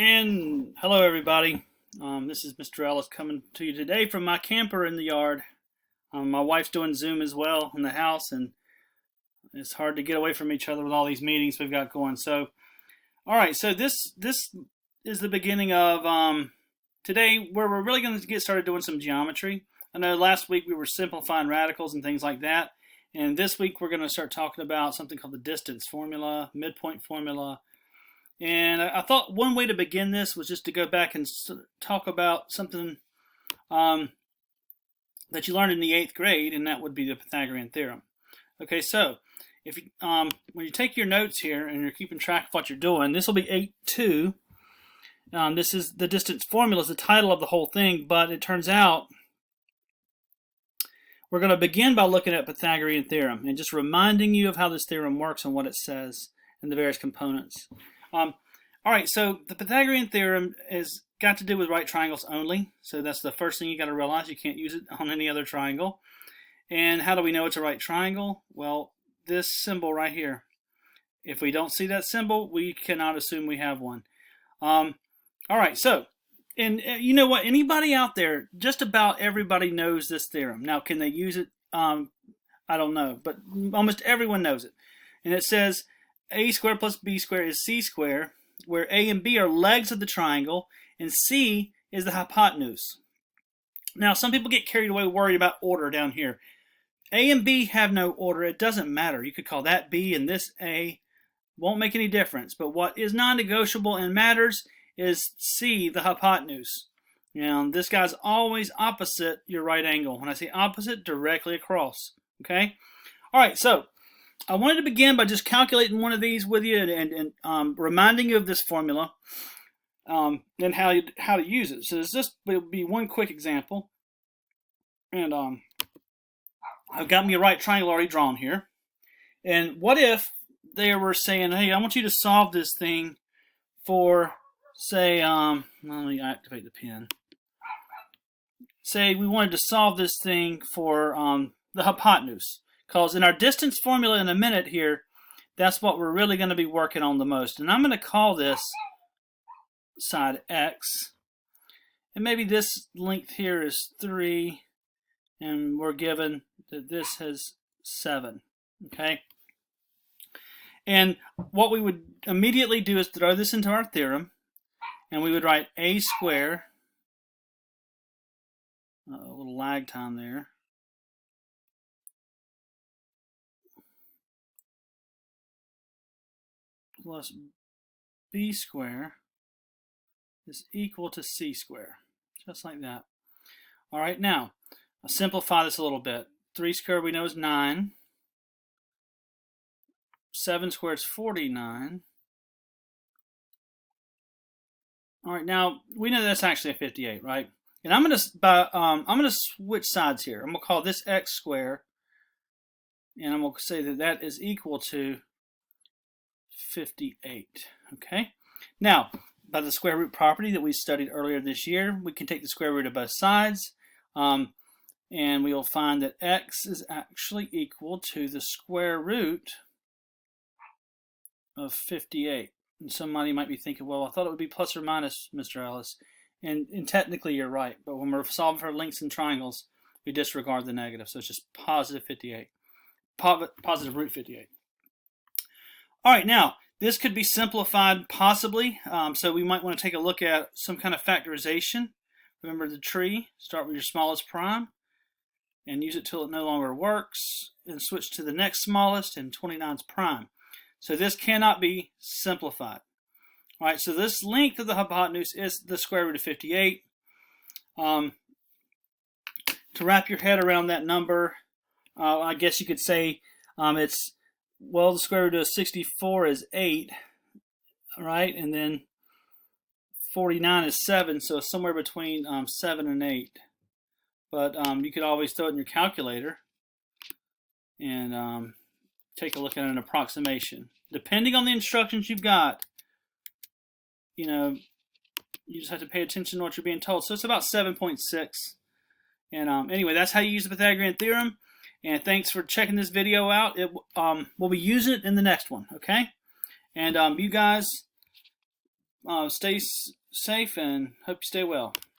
And hello, everybody. This is Mr. Ellis coming to you today from my camper in the yard. My wife's doing Zoom as well in the house, and it's hard to get away from each other with all these meetings we've got going. So, all right. So this is the beginning of today, where we're really going to get started doing some geometry. I know last week we were simplifying radicals and things like that, and this week we're going to start talking about something called the distance formula, midpoint formula. And I thought one way to begin this was just to go back and talk about something that you learned in the 8th grade, and that would be the Pythagorean Theorem. Okay, so if you, when you take your notes here and you're keeping track of what you're doing, this will be 8.2. This is the distance formula, is the title of the whole thing, but it turns out we're going to begin by looking at Pythagorean Theorem and just reminding you of how this theorem works and what it says and the various components. All right, so the Pythagorean Theorem has got to do with right triangles only. So that's the first thing you got to realize. You can't use it on any other triangle. And how do we know it's a right triangle? Well, this symbol right here. If we don't see that symbol, we cannot assume we have one. All right, so, and you know what? Anybody out there, just about everybody knows this theorem. Now, can they use it? I don't know, but almost everyone knows it. And it says a squared plus b squared is c squared, where a and b are legs of the triangle, and c is the hypotenuse. Now, some people get carried away worried about order down here. A and b have no order. It doesn't matter. You could call that b and this a. Won't make any difference. But what is non-negotiable and matters is c, the hypotenuse. Now, this guy's always opposite your right angle. When I say opposite, directly across. Okay? All right, so I wanted to begin by just calculating one of these with you and reminding you of this formula and how to use it. So this just will be one quick example. And I've got me a right triangle already drawn here. And what if they were saying, hey, I want you to solve this thing for, say, let me activate the pen. Say we wanted to solve this thing for the hypotenuse. Because in our distance formula in a minute here, that's what we're really going to be working on the most. And I'm going to call this side x. And maybe this length here is 3. And we're given that this has 7. Okay? And what we would immediately do is throw this into our theorem. And we would write a squared. A little lag time there. Plus b squared is equal to c squared. Just like that. All right, now, I'll simplify this a little bit. 3 squared we know is 9. 7 squared is 49. All right, now, we know that's actually a 58, right? And I'm going to switch sides here. I'm going to call this x squared, and I'm going to say that that is equal to 58. Okay. Now, by the square root property that we studied earlier this year, we can take the square root of both sides, and we will find that x is actually equal to the square root of 58. And somebody might be thinking, well, I thought it would be plus or minus, Mr. Ellis. And technically you're right, but when we're solving for lengths and triangles, we disregard the negative. So it's just positive 58, positive root 58. All right, now, this could be simplified possibly, so we might want to take a look at some kind of factorization. Remember the tree, start with your smallest prime, and use it till it no longer works, and switch to the next smallest, and 29's prime. So this cannot be simplified. All right, so this length of the hypotenuse is the square root of 58. To wrap your head around that number, I guess you could say it's, well, the square root of 64 is 8, right? And then 49 is 7, so it's somewhere between 7 and 8. But you could always throw it in your calculator and take a look at an approximation. Depending on the instructions you've got, you know, you just have to pay attention to what you're being told. So it's about 7.6. And anyway, that's how you use the Pythagorean Theorem. And thanks for checking this video out. We'll be using it in the next one, okay? And you guys Stay safe and hope you stay well.